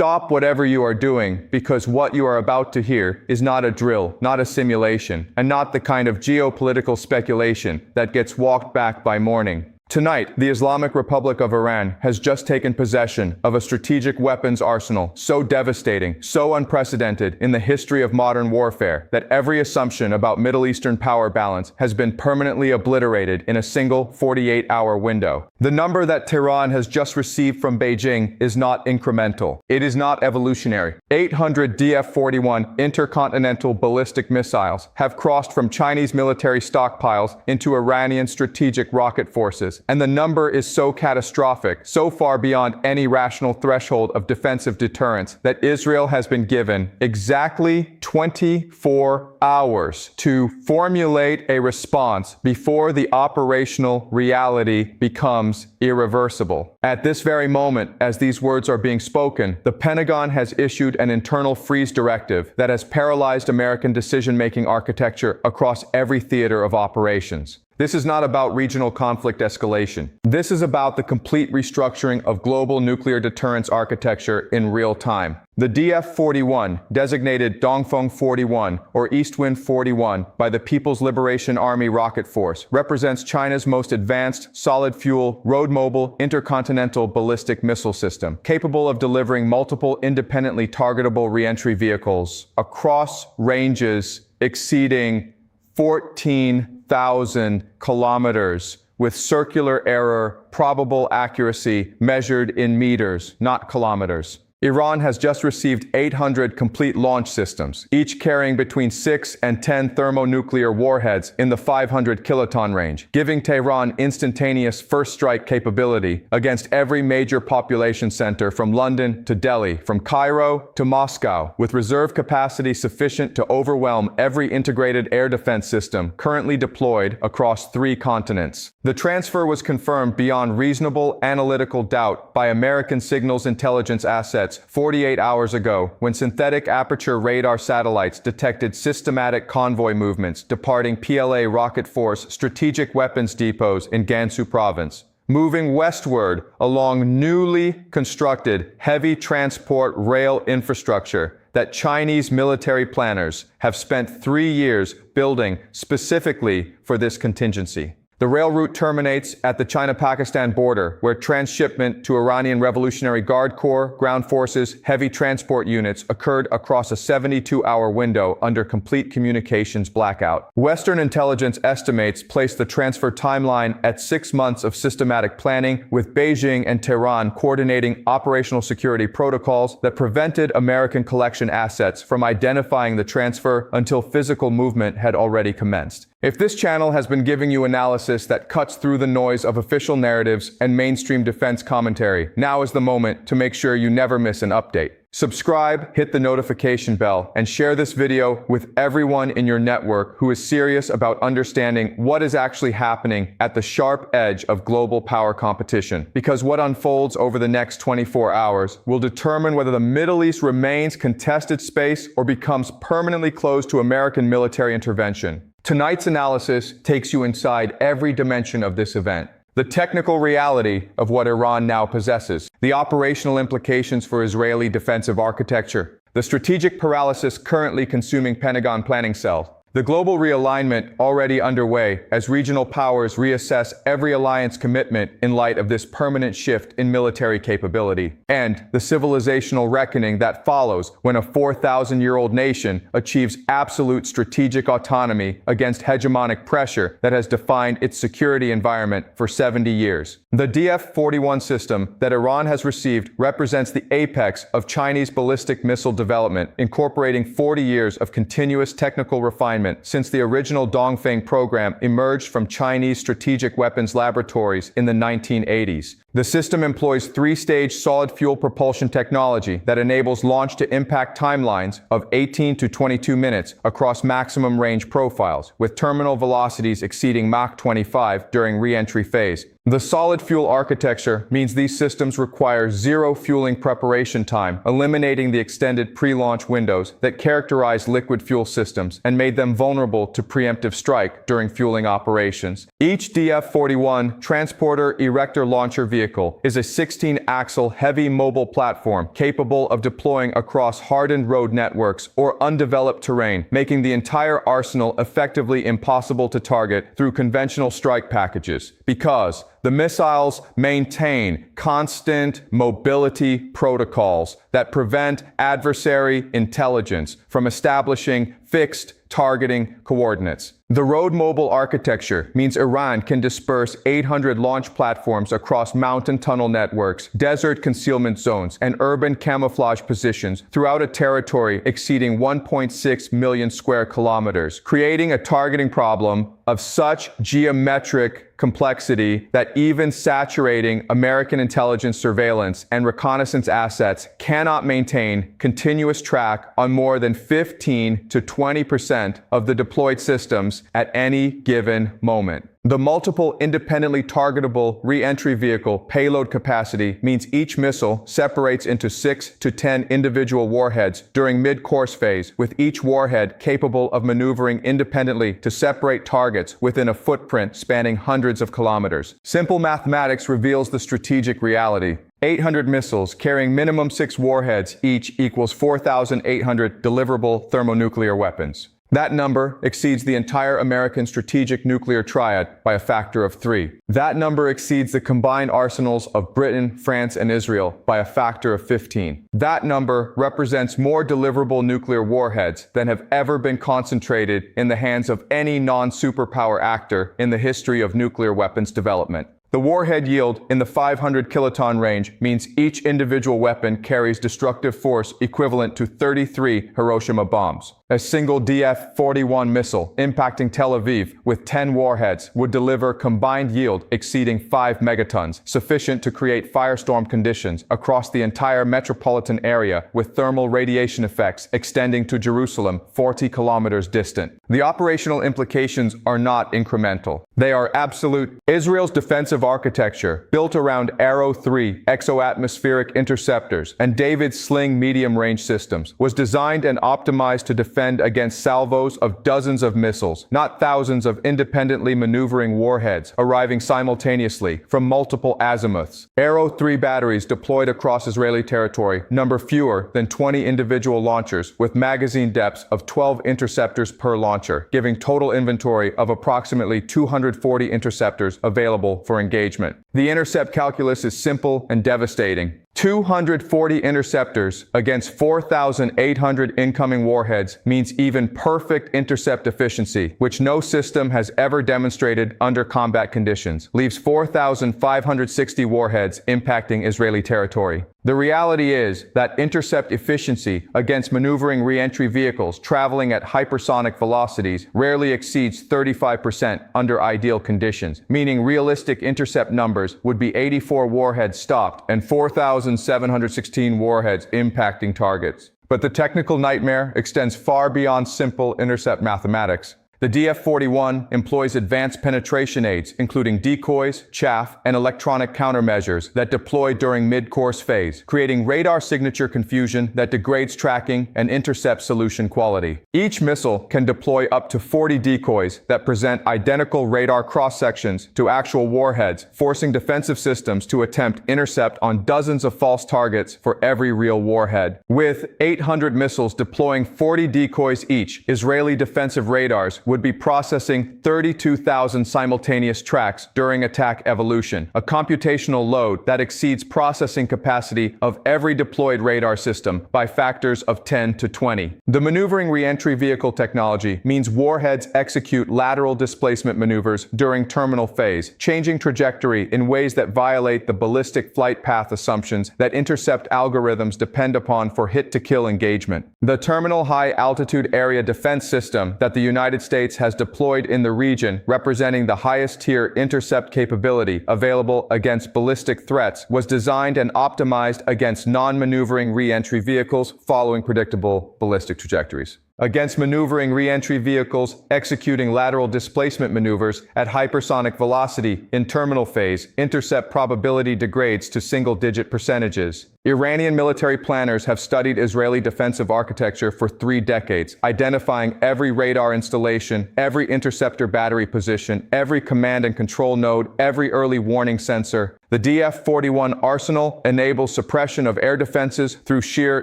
Stop whatever you are doing, because what you are about to hear is not a drill, not a simulation, and not the kind of geopolitical speculation that gets walked back by morning. Tonight, the Islamic Republic of Iran has just taken possession of a strategic weapons arsenal so devastating, so unprecedented in the history of modern warfare that every assumption about Middle Eastern power balance has been permanently obliterated in a single 48-hour window. The number that Tehran has just received from Beijing is not incremental. It is not evolutionary. 800 DF-41 intercontinental ballistic missiles have crossed from Chinese military stockpiles into Iranian strategic rocket forces. And the number is so catastrophic, so far beyond any rational threshold of defensive deterrence, that Israel has been given exactly 24 hours to formulate a response before the operational reality becomes irreversible. At this very moment, as these words are being spoken, the Pentagon has issued an internal freeze directive that has paralyzed American decision-making architecture across every theater of operations. This is not about regional conflict escalation. This is about the complete restructuring of global nuclear deterrence architecture in real time. The DF-41, designated Dongfeng 41 or East Wind 41 by the People's Liberation Army Rocket Force, represents China's most advanced solid-fuel, road-mobile, intercontinental ballistic missile system, capable of delivering multiple independently targetable re-entry vehicles across ranges exceeding 14,000 kilometers with circular error, probable accuracy measured in meters, not kilometers. Iran has just received 800 complete launch systems, each carrying between 6 and 10 thermonuclear warheads in the 500 kiloton range, giving Tehran instantaneous first strike capability against every major population center from London to Delhi, from Cairo to Moscow, with reserve capacity sufficient to overwhelm every integrated air defense system currently deployed across 3 continents. The transfer was confirmed beyond reasonable analytical doubt by American signals intelligence assets 48 hours ago, when synthetic aperture radar satellites detected systematic convoy movements departing PLA Rocket Force strategic weapons depots in Gansu province, moving westward along newly constructed heavy transport rail infrastructure that Chinese military planners have spent 3 years building specifically for this contingency. The rail route terminates at the China-Pakistan border, where transshipment to Iranian Revolutionary Guard Corps, ground forces, heavy transport units occurred across a 72-hour window under complete communications blackout. Western intelligence estimates place the transfer timeline at 6 months of systematic planning, with Beijing and Tehran coordinating operational security protocols that prevented American collection assets from identifying the transfer until physical movement had already commenced. If this channel has been giving you analysis that cuts through the noise of official narratives and mainstream defense commentary, now is the moment to make sure you never miss an update. Subscribe, hit the notification bell, and share this video with everyone in your network who is serious about understanding what is actually happening at the sharp edge of global power competition. Because what unfolds over the next 24 hours will determine whether the Middle East remains contested space or becomes permanently closed to American military intervention. Tonight's analysis takes you inside every dimension of this event. The technical reality of what Iran now possesses, the operational implications for Israeli defensive architecture, the strategic paralysis currently consuming Pentagon planning cells, the global realignment already underway as regional powers reassess every alliance commitment in light of this permanent shift in military capability, and the civilizational reckoning that follows when a 4,000-year-old nation achieves absolute strategic autonomy against hegemonic pressure that has defined its security environment for 70 years. The DF-41 system that Iran has received represents the apex of Chinese ballistic missile development, incorporating 40 years of continuous technical refinement since the original Dongfeng program emerged from Chinese strategic weapons laboratories in the 1980s. The system employs 3-stage solid-fuel propulsion technology that enables launch-to-impact timelines of 18 to 22 minutes across maximum range profiles, with terminal velocities exceeding Mach 25 during re-entry phase. The solid fuel architecture means these systems require zero fueling preparation time, eliminating the extended pre-launch windows that characterize liquid fuel systems and made them vulnerable to preemptive strike during fueling operations. Each DF-41 transporter erector launcher vehicle is a 16-axle heavy mobile platform capable of deploying across hardened road networks or undeveloped terrain, making the entire arsenal effectively impossible to target through conventional strike packages. Because the missiles maintain constant mobility protocols that prevent adversary intelligence from establishing fixed targeting coordinates. The road mobile architecture means Iran can disperse 800 launch platforms across mountain tunnel networks, desert concealment zones, and urban camouflage positions throughout a territory exceeding 1.6 million square kilometers, creating a targeting problem of such geometric complexity that even saturating American intelligence surveillance and reconnaissance assets cannot maintain continuous track on more than 15 to 20% of the deployed systems at any given moment. The multiple independently targetable re-entry vehicle payload capacity means each missile separates into 6 to 10 individual warheads during mid-course phase, with each warhead capable of maneuvering independently to separate targets within a footprint spanning hundreds of kilometers. Simple mathematics reveals the strategic reality. 800 missiles carrying minimum 6 warheads each equals 4,800 deliverable thermonuclear weapons. That number exceeds the entire American strategic nuclear triad by a factor of 3. That number exceeds the combined arsenals of Britain, France, and Israel by a factor of 15. That number represents more deliverable nuclear warheads than have ever been concentrated in the hands of any non-superpower actor in the history of nuclear weapons development. The warhead yield in the 500 kiloton range means each individual weapon carries destructive force equivalent to 33 Hiroshima bombs. A single DF-41 missile impacting Tel Aviv with 10 warheads would deliver combined yield exceeding 5 megatons, sufficient to create firestorm conditions across the entire metropolitan area with thermal radiation effects extending to Jerusalem 40 kilometers distant. The operational implications are not incremental. They are absolute. Israel's defensive architecture, built around Arrow 3 exoatmospheric interceptors and David's Sling medium-range systems, was designed and optimized to defend against salvos of dozens of missiles, not thousands of independently maneuvering warheads arriving simultaneously from multiple azimuths. Arrow 3 batteries deployed across Israeli territory number fewer than 20 individual launchers with magazine depths of 12 interceptors per launcher, giving total inventory of approximately 240 interceptors available for engagement. The intercept calculus is simple and devastating. 240 interceptors against 4,800 incoming warheads means even perfect intercept efficiency, which no system has ever demonstrated under combat conditions, leaves 4,560 warheads impacting Israeli territory. The reality is that intercept efficiency against maneuvering re-entry vehicles traveling at hypersonic velocities rarely exceeds 35% under ideal conditions, meaning realistic intercept numbers would be 84 warheads stopped and 4,716 warheads impacting targets. But the technical nightmare extends far beyond simple intercept mathematics. The DF-41 employs advanced penetration aids, including decoys, chaff, and electronic countermeasures that deploy during mid-course phase, creating radar signature confusion that degrades tracking and intercept solution quality. Each missile can deploy up to 40 decoys that present identical radar cross-sections to actual warheads, forcing defensive systems to attempt intercept on dozens of false targets for every real warhead. With 800 missiles deploying 40 decoys each, Israeli defensive radars would be processing 32,000 simultaneous tracks during attack evolution, a computational load that exceeds processing capacity of every deployed radar system by factors of 10 to 20. The maneuvering re-entry vehicle technology means warheads execute lateral displacement maneuvers during terminal phase, changing trajectory in ways that violate the ballistic flight path assumptions that intercept algorithms depend upon for hit-to-kill engagement. The Terminal High Altitude Area Defense System that the United States has deployed in the region, representing the highest tier intercept capability available against ballistic threats, was designed and optimized against non-maneuvering re-entry vehicles following predictable ballistic trajectories. against maneuvering re-entry vehicles executing lateral displacement maneuvers at hypersonic velocity in terminal phase, intercept probability degrades to single-digit percentages. Iranian military planners have studied Israeli defensive architecture for 3 decades, identifying every radar installation, every interceptor battery position, every command and control node, every early warning sensor. The DF-41 arsenal enables suppression of air defenses through sheer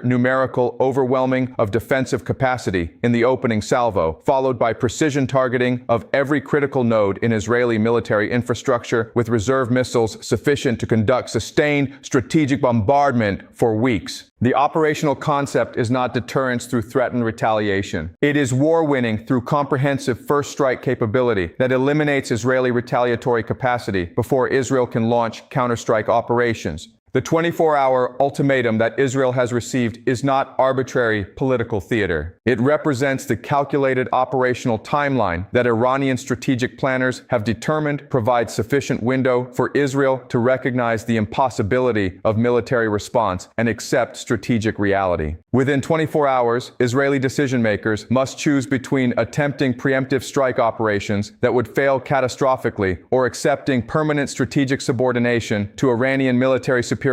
numerical overwhelming of defensive capacity in the opening salvo, followed by precision targeting of every critical node in Israeli military infrastructure with reserve missiles sufficient to conduct sustained strategic bombardment for weeks. The operational concept is not deterrence through threatened retaliation. It is war-winning through comprehensive first strike capability that eliminates Israeli retaliatory capacity before Israel can launch counterstrike operations. The 24-hour ultimatum that Israel has received is not arbitrary political theater. It represents the calculated operational timeline that Iranian strategic planners have determined provides sufficient window for Israel to recognize the impossibility of military response and accept strategic reality. Within 24 hours, Israeli decision-makers must choose between attempting preemptive strike operations that would fail catastrophically or accepting permanent strategic subordination to Iranian military superiority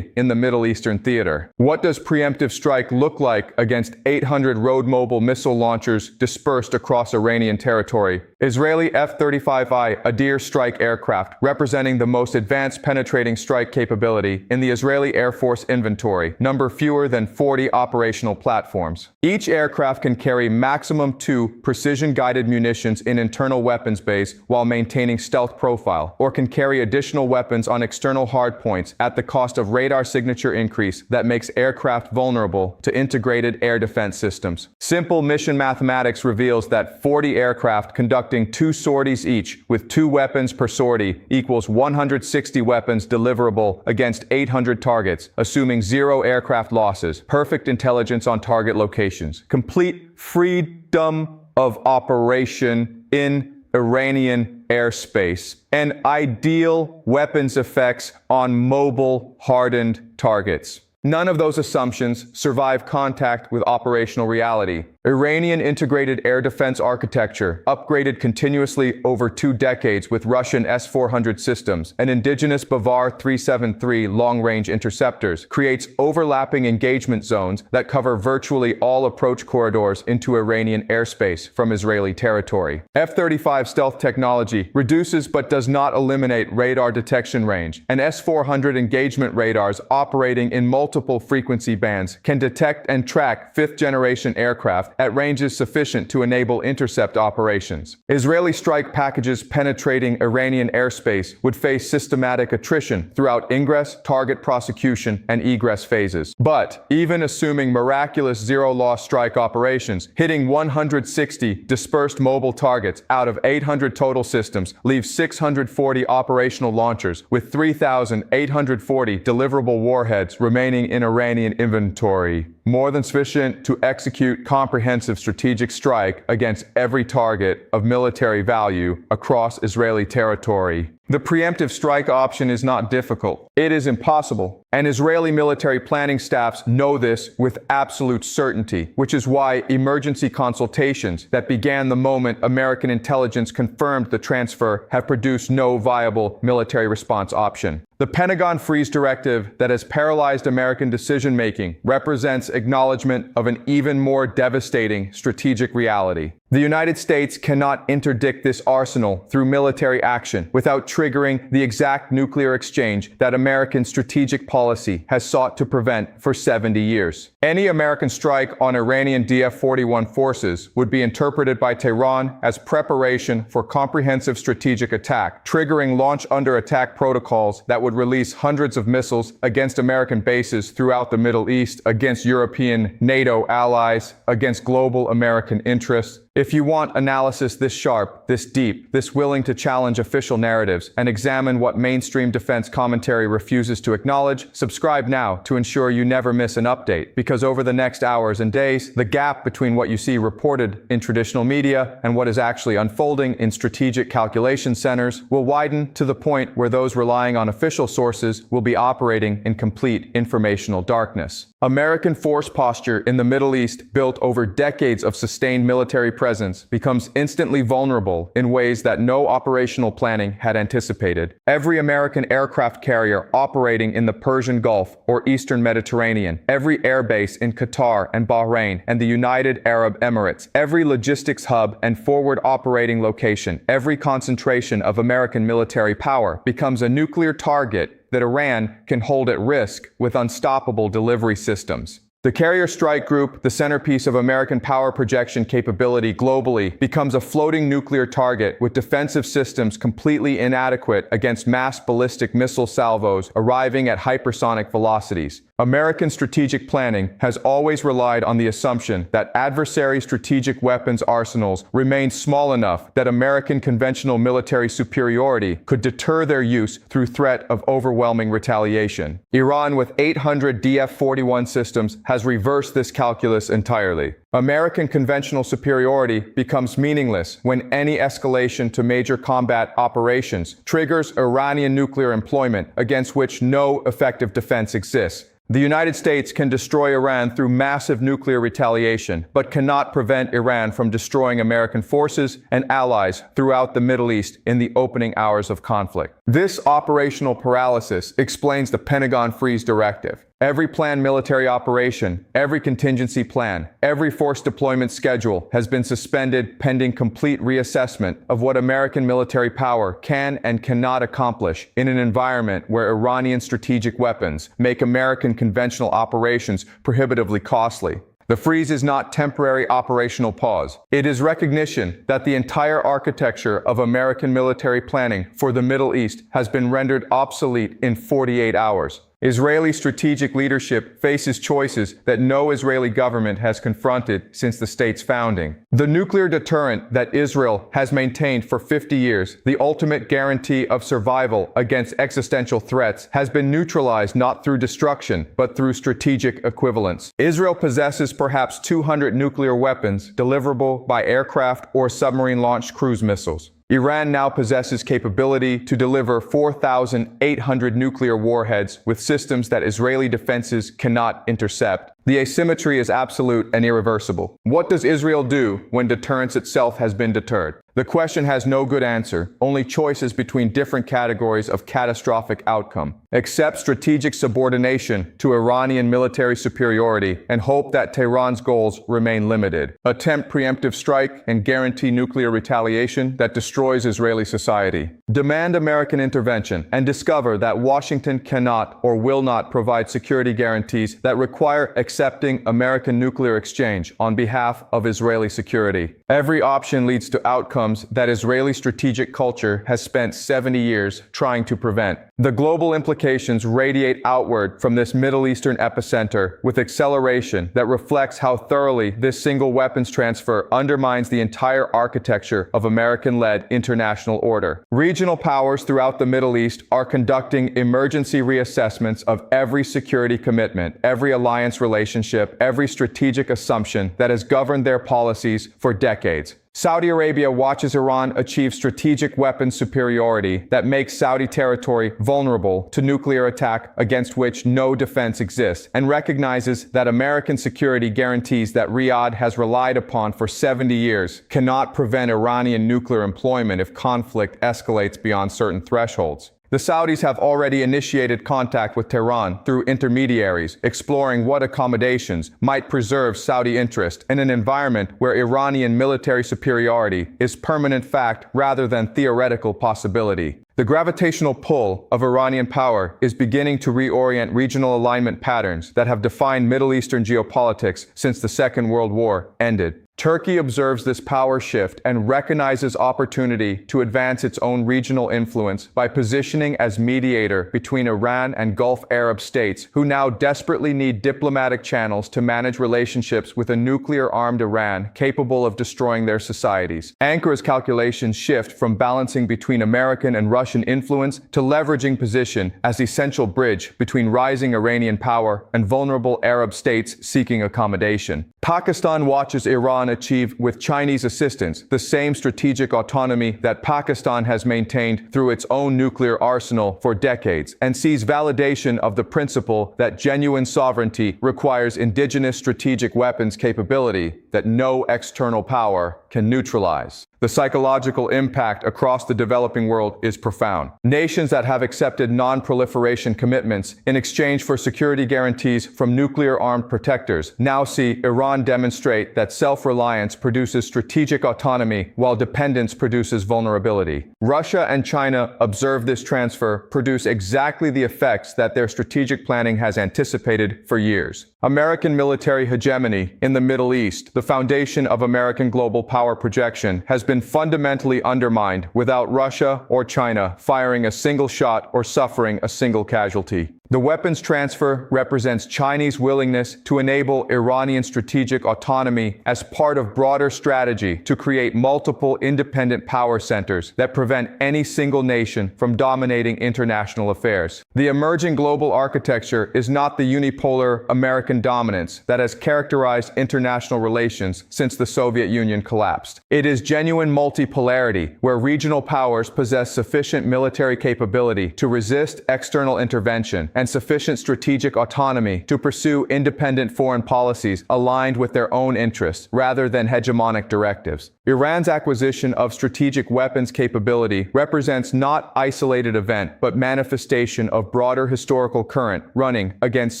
in the Middle Eastern theater. What does preemptive strike look like against 800 road-mobile missile launchers dispersed across Iranian territory? Israeli F-35I Adir strike aircraft, representing the most advanced penetrating strike capability in the Israeli Air Force inventory, number fewer than 40 operational platforms. Each aircraft can carry maximum 2 precision-guided munitions in internal weapons bays while maintaining stealth profile, or can carry additional weapons on external hardpoints at the cost of radar signature increase that makes aircraft vulnerable to integrated air defense systems. Simple mission mathematics reveals that 40 aircraft conducting 2 sorties each with 2 weapons per sortie equals 160 weapons deliverable against 800 targets, assuming 0 aircraft losses, perfect intelligence on target locations, complete freedom of operation in Iranian airspace, and ideal weapons effects on mobile, hardened targets. None of those assumptions survive contact with operational reality. Iranian integrated air defense architecture, upgraded continuously over 2 decades with Russian S-400 systems and indigenous Bavar 373 long-range interceptors, creates overlapping engagement zones that cover virtually all approach corridors into Iranian airspace from Israeli territory. F-35 stealth technology reduces but does not eliminate radar detection range, and S-400 engagement radars operating in multiple frequency bands can detect and track 5th-generation aircraft at ranges sufficient to enable intercept operations. Israeli strike packages penetrating Iranian airspace would face systematic attrition throughout ingress, target prosecution, and egress phases. But, even assuming miraculous zero-loss strike operations, hitting 160 dispersed mobile targets out of 800 total systems leaves 640 operational launchers with 3,840 deliverable warheads remaining in Iranian inventory, more than sufficient to execute comprehensive strategic strike against every target of military value across Israeli territory. The preemptive strike option is not difficult. It is impossible. And Israeli military planning staffs know this with absolute certainty, which is why emergency consultations that began the moment American intelligence confirmed the transfer have produced no viable military response option. The Pentagon freeze directive that has paralyzed American decision-making represents acknowledgement of an even more devastating strategic reality. The United States cannot interdict this arsenal through military action without triggering the exact nuclear exchange that American strategic policy has sought to prevent for 70 years. Any American strike on Iranian DF-41 forces would be interpreted by Tehran as preparation for comprehensive strategic attack, triggering launch under attack protocols that would release hundreds of missiles against American bases throughout the Middle East, against European NATO allies, against global American interests, If you want analysis this sharp, this deep, this willing to challenge official narratives, and examine what mainstream defense commentary refuses to acknowledge, subscribe now to ensure you never miss an update, because over the next hours and days, the gap between what you see reported in traditional media and what is actually unfolding in strategic calculation centers will widen to the point where those relying on official sources will be operating in complete informational darkness. American force posture in the Middle East, built over decades of sustained military presence, becomes instantly vulnerable in ways that no operational planning had anticipated. Every American aircraft carrier operating in the Persian Gulf or Eastern Mediterranean, every airbase in Qatar and Bahrain and the United Arab Emirates, every logistics hub and forward operating location, every concentration of American military power becomes a nuclear target that Iran can hold at risk with unstoppable delivery systems. The carrier strike group, the centerpiece of American power projection capability globally, becomes a floating nuclear target with defensive systems completely inadequate against mass ballistic missile salvos arriving at hypersonic velocities. American strategic planning has always relied on the assumption that adversary strategic weapons arsenals remain small enough that American conventional military superiority could deter their use through threat of overwhelming retaliation. Iran, with 800 DF-41 systems, has reversed this calculus entirely. American conventional superiority becomes meaningless when any escalation to major combat operations triggers Iranian nuclear employment against which no effective defense exists. The United States can destroy Iran through massive nuclear retaliation, but cannot prevent Iran from destroying American forces and allies throughout the Middle East in the opening hours of conflict. This operational paralysis explains the Pentagon Freeze Directive. Every planned military operation, every contingency plan, every force deployment schedule has been suspended pending complete reassessment of what American military power can and cannot accomplish in an environment where Iranian strategic weapons make American conventional operations prohibitively costly. The freeze is not temporary operational pause. It is recognition that the entire architecture of American military planning for the Middle East has been rendered obsolete in 48 hours. Israeli strategic leadership faces choices that no Israeli government has confronted since the state's founding. The nuclear deterrent that Israel has maintained for 50 years, the ultimate guarantee of survival against existential threats, has been neutralized not through destruction, but through strategic equivalence. Israel possesses perhaps 200 nuclear weapons deliverable by aircraft or submarine-launched cruise missiles. Iran now possesses capability to deliver 4,800 nuclear warheads with systems that Israeli defenses cannot intercept. The asymmetry is absolute and irreversible. What does Israel do when deterrence itself has been deterred? The question has no good answer, only choices between different categories of catastrophic outcome. Accept strategic subordination to Iranian military superiority and hope that Tehran's goals remain limited. Attempt preemptive strike and guarantee nuclear retaliation that destroys Israeli society. Demand American intervention and discover that Washington cannot or will not provide security guarantees that require accepting American nuclear exchange on behalf of Israeli security. Every option leads to outcomes that Israeli strategic culture has spent 70 years trying to prevent. The global implications radiate outward from this Middle Eastern epicenter with acceleration that reflects how thoroughly this single weapons transfer undermines the entire architecture of American-led international order. Regional powers throughout the Middle East are conducting emergency reassessments of every security commitment, every alliance relationship, every strategic assumption that has governed their policies for decades. Saudi Arabia watches Iran achieve strategic weapons superiority that makes Saudi territory vulnerable to nuclear attack against which no defense exists, and recognizes that American security guarantees that Riyadh has relied upon for 70 years cannot prevent Iranian nuclear employment if conflict escalates beyond certain thresholds. The Saudis have already initiated contact with Tehran through intermediaries, exploring what accommodations might preserve Saudi interest in an environment where Iranian military superiority is permanent fact rather than theoretical possibility. The gravitational pull of Iranian power is beginning to reorient regional alignment patterns that have defined Middle Eastern geopolitics since the Second World War ended. Turkey observes this power shift and recognizes opportunity to advance its own regional influence by positioning as mediator between Iran and Gulf Arab states who now desperately need diplomatic channels to manage relationships with a nuclear-armed Iran capable of destroying their societies. Ankare's calculations shift from balancing between American and Russian influence to leveraging position as essential bridge between rising Iranian power and vulnerable Arab states seeking accommodation. Pakistan watches Iran achieve, with Chinese assistance, the same strategic autonomy that Pakistan has maintained through its own nuclear arsenal for decades, and sees validation of the principle that genuine sovereignty requires indigenous strategic weapons capability that no external power can neutralize. The psychological impact across the developing world is profound. Nations that have accepted non-proliferation commitments in exchange for security guarantees from nuclear-armed protectors now see Iran demonstrate that self-reliance produces strategic autonomy while dependence produces vulnerability. Russia and China observe this transfer produce exactly the effects that their strategic planning has anticipated for years. American military hegemony in the Middle East, the foundation of American global power projection, has been fundamentally undermined without Russia or China firing a single shot or suffering a single casualty. The weapons transfer represents Chinese willingness to enable Iranian strategic autonomy as part of broader strategy to create multiple independent power centers that prevent any single nation from dominating international affairs. The emerging global architecture is not the unipolar American dominance that has characterized international relations since the Soviet Union collapsed. It is genuine multipolarity, where regional powers possess sufficient military capability to resist external intervention and sufficient strategic autonomy to pursue independent foreign policies aligned with their own interests rather than hegemonic directives. Iran's acquisition of strategic weapons capability represents not isolated event, but manifestation of broader historical current running against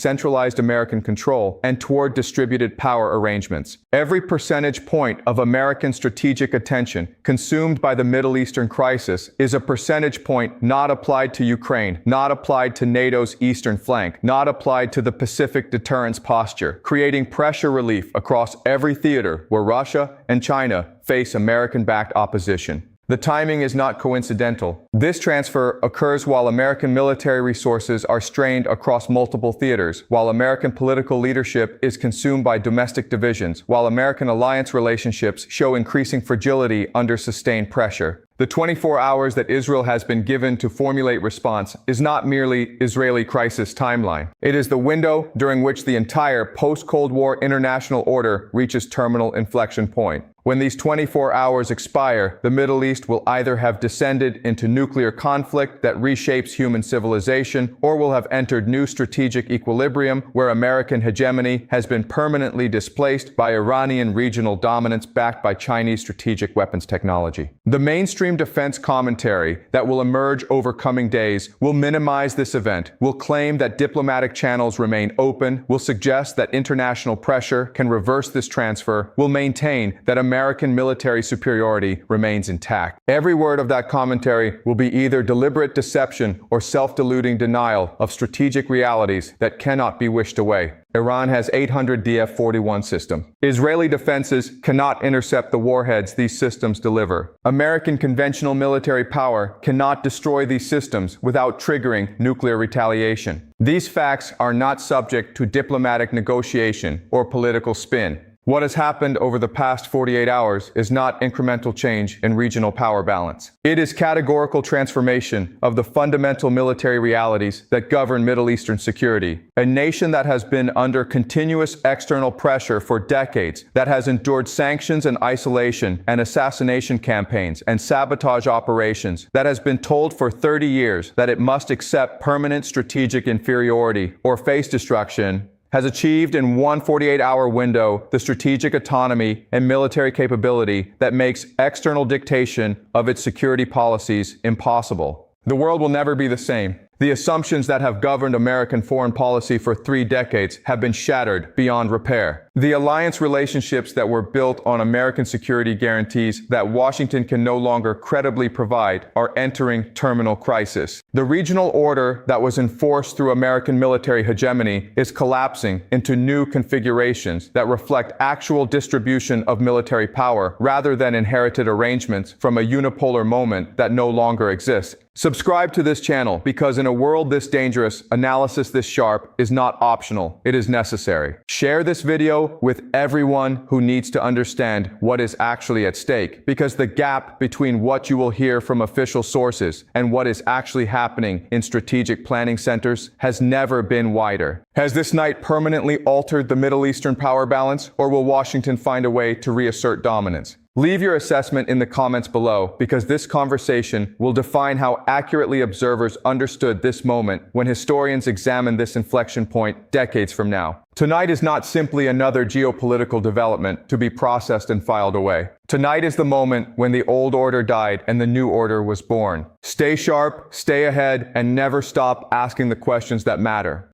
centralized American control and toward distributed power arrangements. Every percentage point of American strategic attention consumed by the Middle Eastern crisis is a percentage point not applied to Ukraine, not applied to NATO's eastern flank, not applied to the Pacific deterrence posture, creating pressure relief across every theater where Russia and China face American-backed opposition. The timing is not coincidental. This transfer occurs while American military resources are strained across multiple theaters, while American political leadership is consumed by domestic divisions, while American alliance relationships show increasing fragility under sustained pressure. The 24 hours that Israel has been given to formulate response is not merely Israeli crisis timeline. It is the window during which the entire post-Cold War international order reaches terminal inflection point. When these 24 hours expire, the Middle East will either have descended into nuclear conflict that reshapes human civilization, or will have entered new strategic equilibrium where American hegemony has been permanently displaced by Iranian regional dominance backed by Chinese strategic weapons technology. The mainstream defense commentary that will emerge over coming days will minimize this event, will claim that diplomatic channels remain open, will suggest that international pressure can reverse this transfer, will maintain that American military superiority remains intact. Every word of that commentary will be either deliberate deception or self-deluding denial of strategic realities that cannot be wished away. Iran has 800 DF-41 systems. Israeli defenses cannot intercept the warheads these systems deliver. American conventional military power cannot destroy these systems without triggering nuclear retaliation. These facts are not subject to diplomatic negotiation or political spin. What has happened over the past 48 hours is not incremental change in regional power balance. It is categorical transformation of the fundamental military realities that govern Middle Eastern security. A nation that has been under continuous external pressure for decades, that has endured sanctions and isolation and assassination campaigns and sabotage operations, that has been told for 30 years that it must accept permanent strategic inferiority or face destruction, has achieved in one 48-hour window the strategic autonomy and military capability that makes external dictation of its security policies impossible. The world will never be the same. The assumptions that have governed American foreign policy for 3 decades have been shattered beyond repair. The alliance relationships that were built on American security guarantees that Washington can no longer credibly provide are entering terminal crisis. The regional order that was enforced through American military hegemony is collapsing into new configurations that reflect actual distribution of military power rather than inherited arrangements from a unipolar moment that no longer exists. Subscribe to this channel because in a world this dangerous, analysis this sharp is not optional, it is necessary. Share this video with everyone who needs to understand what is actually at stake, because the gap between what you will hear from official sources and what is actually happening in strategic planning centers has never been wider. Has this night permanently altered the Middle Eastern power balance, or will Washington find a way to reassert dominance? Leave your assessment in the comments below, because this conversation will define how accurately observers understood this moment when historians examine this inflection point decades from now. Tonight is not simply another geopolitical development to be processed and filed away. Tonight is the moment when the old order died and the new order was born. Stay sharp, stay ahead, and never stop asking the questions that matter.